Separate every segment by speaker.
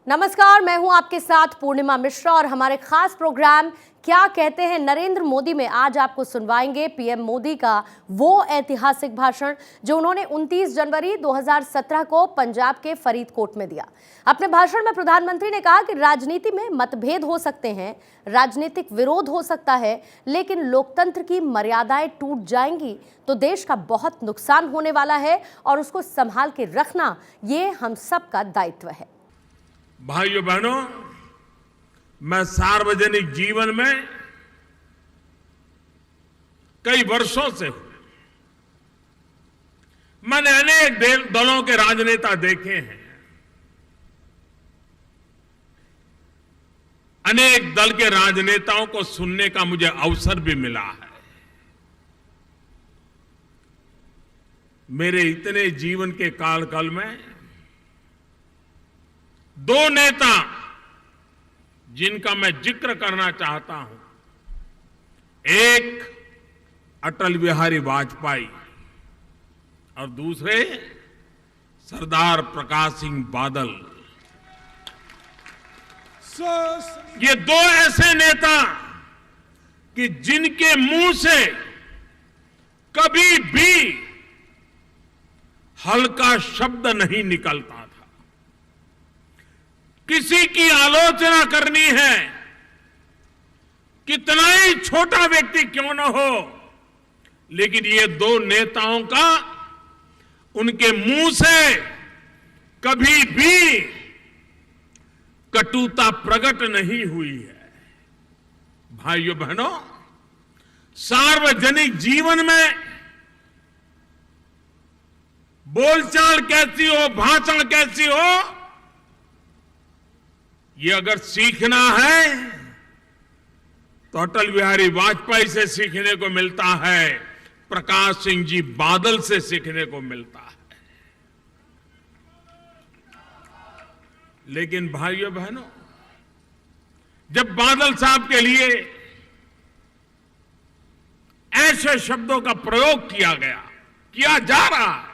Speaker 1: नमस्कार, मैं हूं आपके साथ पूर्णिमा मिश्रा और हमारे खास प्रोग्राम क्या कहते हैं नरेंद्र मोदी में आज आपको सुनवाएंगे पीएम मोदी का वो ऐतिहासिक भाषण जो उन्होंने 29 जनवरी 2017 को पंजाब के फरीदकोट में दिया। अपने भाषण में प्रधानमंत्री ने कहा कि राजनीति में मतभेद हो सकते हैं, राजनीतिक विरोध हो सकता है, लेकिन लोकतंत्र की मर्यादाएं टूट जाएंगी तो देश का बहुत नुकसान होने वाला है और उसको संभाल के रखना ये हम सबका दायित्व है।
Speaker 2: भाइयों बहनों, मैं सार्वजनिक जीवन में कई वर्षों से हूं। मैंने अनेक दलों के राजनेता देखे हैं, अनेक दल के राजनेताओं को सुनने का मुझे अवसर भी मिला है। मेरे इतने जीवन के कालखंड में दो नेता जिनका मैं जिक्र करना चाहता हूं, एक अटल बिहारी वाजपेयी और दूसरे सरदार प्रकाश सिंह बादल। ये दो ऐसे नेता कि जिनके मुंह से कभी भी हल्का शब्द नहीं निकलता था। किसी की आलोचना करनी है, कितना ही छोटा व्यक्ति क्यों न हो, लेकिन ये दो नेताओं का उनके मुंह से कभी भी कटुता प्रकट नहीं हुई है। भाइयों बहनों, सार्वजनिक जीवन में बोलचाल कैसी हो, भाषण कैसी हो, ये अगर सीखना है तो अटल बिहारी वाजपेयी से सीखने को मिलता है, प्रकाश सिंह जी बादल से सीखने को मिलता है। लेकिन भाइयों बहनों, जब बादल साहब के लिए ऐसे शब्दों का प्रयोग किया जा रहा है,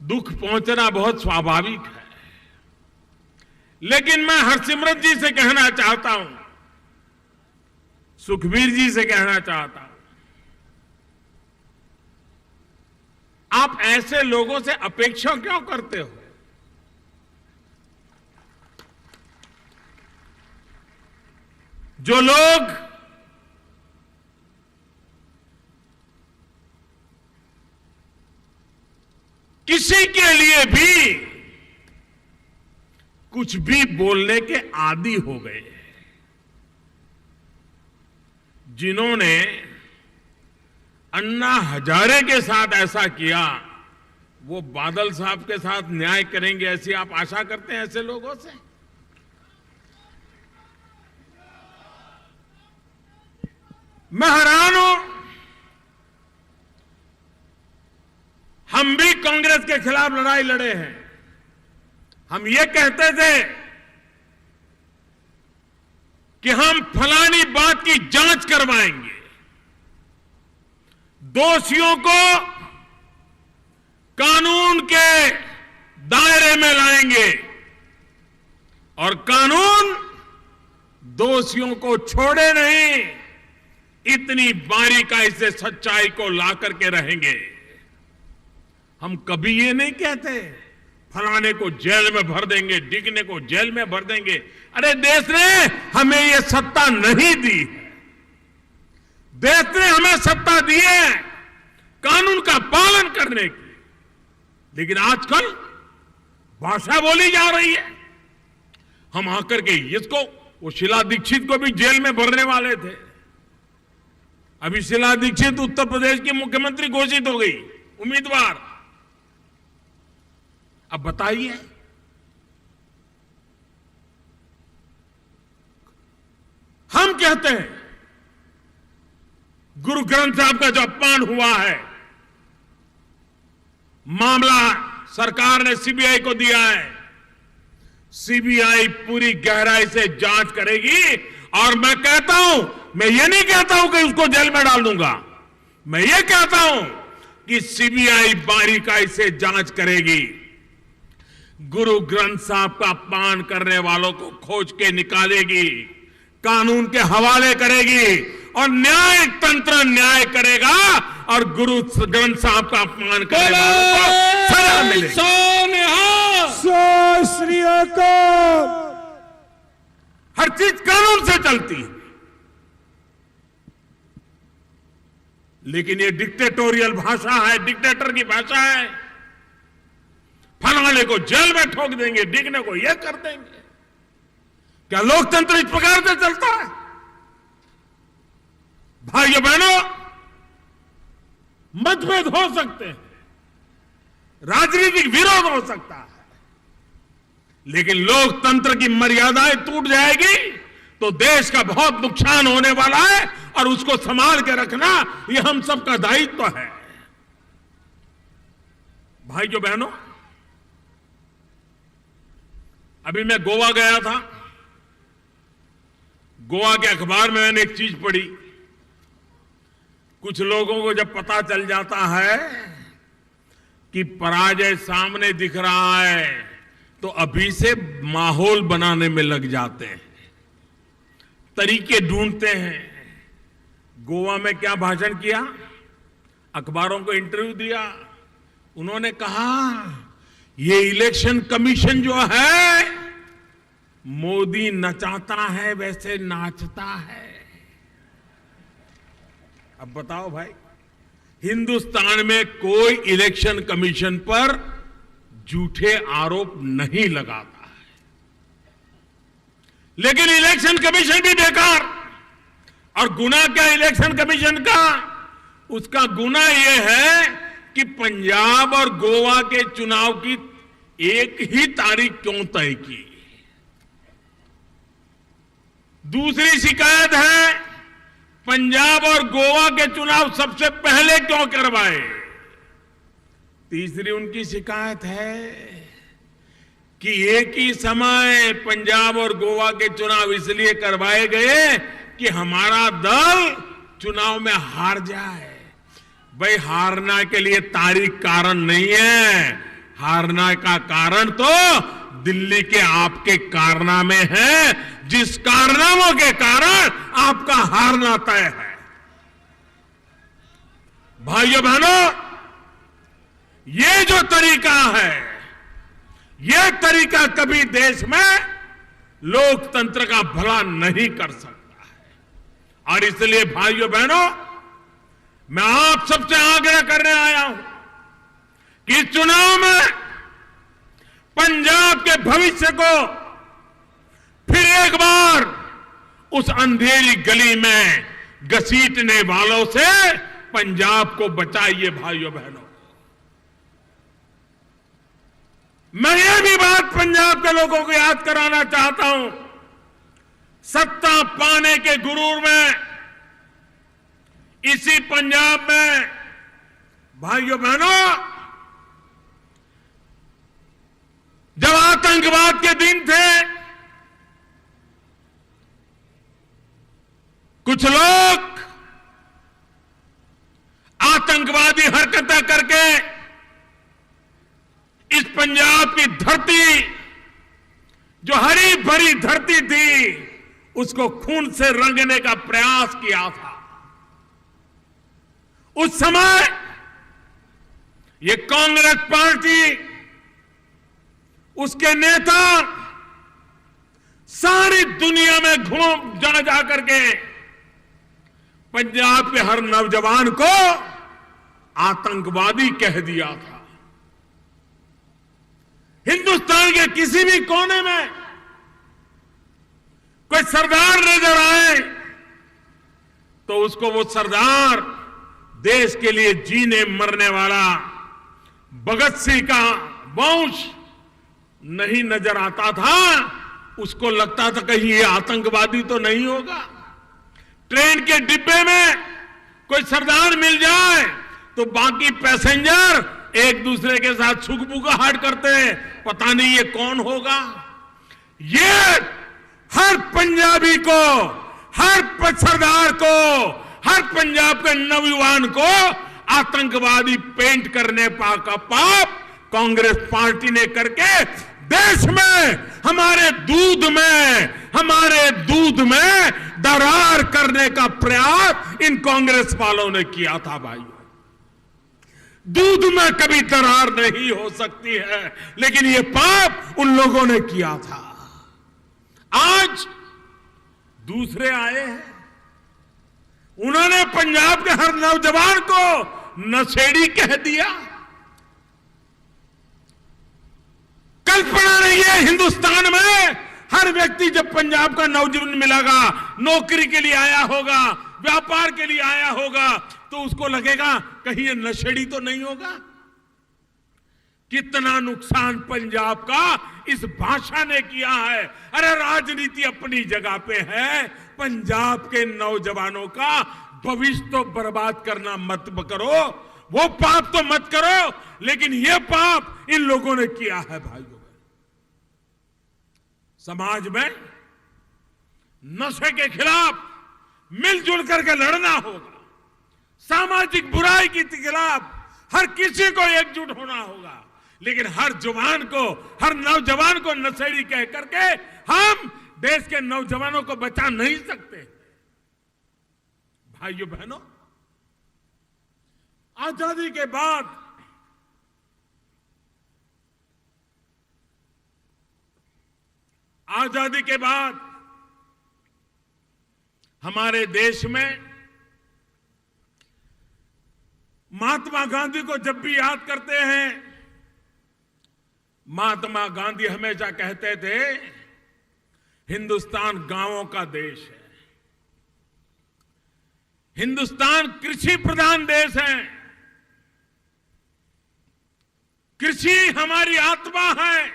Speaker 2: दुख पहुंचना बहुत स्वाभाविक है। लेकिन मैं हरसिमरत जी से कहना चाहता हूं, सुखबीर जी से कहना चाहता हूं, आप ऐसे लोगों से अपेक्षा क्यों करते हो? जो लोग किसी के लिए भी कुछ भी बोलने के आदी हो गए, जिन्होंने अन्ना हजारे के साथ ऐसा किया, वो बादल साहब के साथ न्याय करेंगे ऐसी आप आशा करते हैं ऐसे लोगों से? मैं हैरान हूं। हम भी कांग्रेस के खिलाफ लड़ाई लड़े हैं। हम ये कहते थे कि हम फलानी बात की जांच करवाएंगे, दोषियों को कानून के दायरे में लाएंगे और कानून दोषियों को छोड़े नहीं, इतनी बारीकाई से सच्चाई को ला करके रहेंगे। हम कभी ये नहीं कहते फलाने को जेल में भर देंगे, डिगने को जेल में भर देंगे। अरे देश ने हमें ये सत्ता नहीं दी है। देश ने हमें सत्ता दी है कानून का पालन करने की, लेकिन आजकल भाषा बोली जा रही है। हम आकर के इसको, वो शीला दीक्षित को भी जेल में भरने वाले थे। अभी शीला दीक्षित उत्तर प्रदेश की मुख्यमंत्री घोषित हो गई, उम्मीदवार। अब बताइए, हम कहते हैं गुरु ग्रंथ साहब का जो अपमान हुआ है, मामला सरकार ने सीबीआई को दिया है। सीबीआई पूरी गहराई से जांच करेगी और मैं कहता हूं, मैं ये नहीं कहता हूं कि उसको जेल में डाल दूंगा, मैं ये कहता हूं कि सीबीआई बारीकाई से जांच करेगी गुरु ग्रंथ साहब का अपमान करने वालों को खोज के निकालेगी, कानून के हवाले करेगी और न्यायिक तंत्र न्याय करेगा और गुरु ग्रंथ साहब का अपमान करने वालों को सजा मिलेगी।
Speaker 3: श्री अकाल।
Speaker 2: हर चीज कानून से चलती है, लेकिन ये डिक्टेटोरियल भाषा है, डिक्टेटर की भाषा है। फलाने को जेल में ठोक देंगे, डिगने को ये कर देंगे। क्या लोकतंत्र इस प्रकार से चलता है? भाइयों बहनों, मतभेद हो सकते हैं, राजनीतिक विरोध हो सकता है, लेकिन लोकतंत्र की मर्यादाएं टूट जाएगी तो देश का बहुत नुकसान होने वाला है और उसको संभाल के रखना ये हम सबका दायित्व है। भाइयों बहनों, अभी मैं गोवा गया था। गोवा के अखबार में मैंने एक चीज पढ़ी। कुछ लोगों को जब पता चल जाता है कि पराजय सामने दिख रहा है तो अभी से माहौल बनाने में लग जाते हैं, तरीके ढूंढते हैं। गोवा में क्या भाषण किया, अखबारों को इंटरव्यू दिया। उन्होंने कहा ये इलेक्शन कमीशन जो है मोदी नचाता है वैसे नाचता है। अब बताओ भाई, हिंदुस्तान में कोई इलेक्शन कमीशन पर झूठे आरोप नहीं लगाता है, लेकिन इलेक्शन कमीशन भी बेकार। और गुना क्या इलेक्शन कमीशन का? उसका गुना यह है कि पंजाब और गोवा के चुनाव की एक ही तारीख क्यों तय की। दूसरी शिकायत है पंजाब और गोवा के चुनाव सबसे पहले क्यों करवाए। तीसरी उनकी शिकायत है कि एक ही समय पंजाब और गोवा के चुनाव इसलिए करवाए गए कि हमारा दल चुनाव में हार जाए। भाई, हारना के लिए तारीख कारण नहीं है, हारना का कारण तो दिल्ली के आपके कारनामे हैं, जिस कारनामों के कारण आपका हारना तय है। भाइयों बहनों, ये जो तरीका है, ये तरीका कभी देश में लोकतंत्र का भला नहीं कर सकता है। और इसलिए भाइयों बहनों, मैं आप सबसे आग्रह करने आया हूं कि चुनाव में पंजाब के भविष्य को फिर एक बार उस अंधेरी गली में घसीटने वालों से पंजाब को बचाइए। भाइयों बहनों, मैं ये भी बात पंजाब के लोगों को याद कराना चाहता हूं। सत्ता पाने के गुरूर में इसी पंजाब में भाइयों बहनों, जब आतंकवाद के दिन थे, कुछ लोग आतंकवादी हरकतें करके इस पंजाब की धरती, जो हरी भरी धरती थी, उसको खून से रंगने का प्रयास किया था। उस समय ये कांग्रेस पार्टी, उसके नेता सारी दुनिया में घूम जा करके पंजाब के हर नौजवान को आतंकवादी कह दिया था। हिंदुस्तान के किसी भी कोने में कोई सरदार नजर आए तो उसको वो सरदार देश के लिए जीने मरने वाला भगत सिंह का वंश नहीं नजर आता था। उसको लगता था कहीं ये आतंकवादी तो नहीं होगा। ट्रेन के डिब्बे में कोई सरदार मिल जाए तो बाकी पैसेंजर एक दूसरे के साथ छुकबुकाहट करते हैं, पता नहीं ये कौन होगा। ये हर पंजाबी को, हर सरदार को, हर पंजाब के नौजवान को आतंकवादी पेंट करने का पाप कांग्रेस पार्टी ने करके देश में, हमारे दूध में दरार करने का प्रयास इन कांग्रेस वालों ने किया था भाइयों। दूध में कभी दरार नहीं हो सकती है, लेकिन ये पाप उन लोगों ने किया था। आज दूसरे आए हैं, उन्होंने पंजाब के हर नौजवान को नशेड़ी कह दिया। कल्पना नहीं है हिंदुस्तान में हर व्यक्ति जब पंजाब का नौजवान मिलेगा, नौकरी के लिए आया होगा, व्यापार के लिए आया होगा, तो उसको लगेगा कहीं ये नशेड़ी तो नहीं होगा। कितना नुकसान पंजाब का इस भाषा ने किया है। अरे राजनीति अपनी जगह पे है, पंजाब के नौजवानों का भविष्य तो बर्बाद करना मत करो, वो पाप तो मत करो, लेकिन ये पाप इन लोगों ने किया है भाइयों। समाज में नशे के खिलाफ मिलजुल करके लड़ना होगा, सामाजिक बुराई के खिलाफ हर किसी को एकजुट होना होगा, लेकिन हर जवान को, हर नौजवान को नशेड़ी कह करके हम देश के नौजवानों को बचा नहीं सकते। भाइयों बहनों, आजादी के बाद हमारे देश में महात्मा गांधी को जब भी याद करते हैं, महात्मा गांधी हमेशा कहते थे हिंदुस्तान गांवों का देश है, हिंदुस्तान कृषि प्रधान देश है, कृषि हमारी आत्मा है,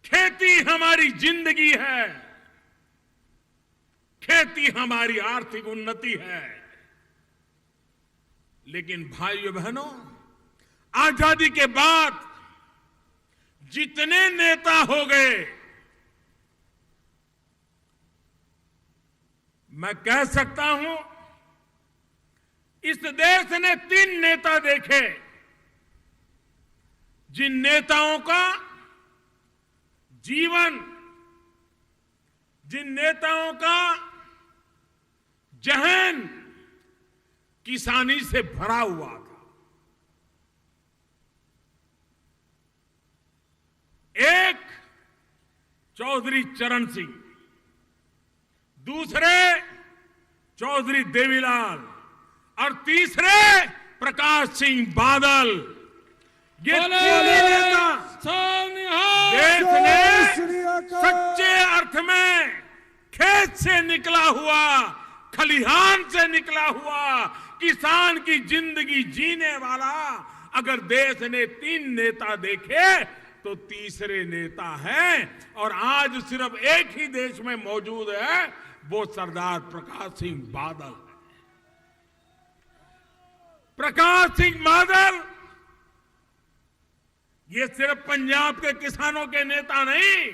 Speaker 2: खेती हमारी जिंदगी है, खेती हमारी आर्थिक उन्नति है। लेकिन भाइयों बहनों, आजादी के बाद जितने नेता हो गए, मैं कह सकता हूं इस देश ने 3 नेता देखे, जिन नेताओं का जीवन, जिन नेताओं का जहन किसानी से भरा हुआ था। एक चौधरी चरण सिंह, दूसरे चौधरी देवीलाल और तीसरे प्रकाश सिंह बादल। ये तीनों नेता देश ने सच्चे अर्थ में खेत से निकला हुआ, खलिहान से निकला हुआ किसान की जिंदगी जीने वाला अगर देश ने 3 नेता देखे तो तीसरे नेता हैं, और आज सिर्फ एक ही देश में मौजूद है, वो सरदार प्रकाश सिंह बादल। प्रकाश सिंह बादल ये सिर्फ पंजाब के किसानों के नेता नहीं,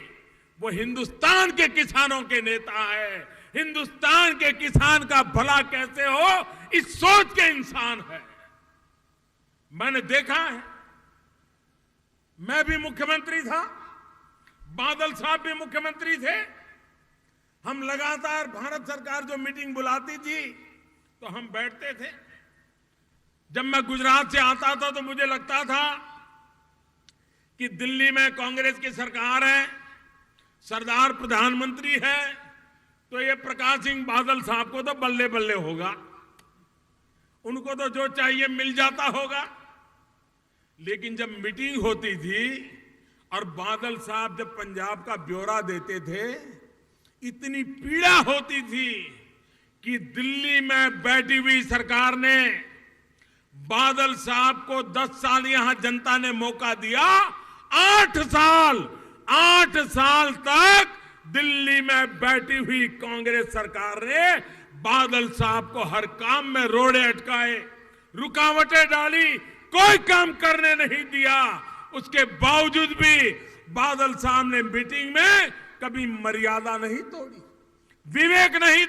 Speaker 2: वो हिंदुस्तान के किसानों के नेता है। हिंदुस्तान के किसान का भला कैसे हो, इस सोच के इंसान है। मैंने देखा है, मैं भी मुख्यमंत्री था, बादल साहब भी मुख्यमंत्री थे, हम लगातार भारत सरकार जो मीटिंग बुलाती थी तो हम बैठते थे। जब मैं गुजरात से आता था तो मुझे लगता था कि दिल्ली में कांग्रेस की सरकार है, सरदार प्रधानमंत्री है, तो ये प्रकाश सिंह बादल साहब को तो बल्ले बल्ले होगा, उनको तो जो चाहिए मिल जाता होगा। लेकिन जब मीटिंग होती थी और बादल साहब जब पंजाब का ब्यौरा देते थे, इतनी पीड़ा होती थी कि दिल्ली में बैठी हुई सरकार ने बादल साहब को 10 साल यहां जनता ने मौका दिया, 8 साल तक दिल्ली में बैठी हुई कांग्रेस सरकार ने बादल साहब को हर काम में रोड़े अटकाए, रुकावटें डाली, कोई काम करने नहीं दिया। उसके बावजूद भी बादल साहब ने मीटिंग में कभी मर्यादा नहीं तोड़ी, विवेक नहीं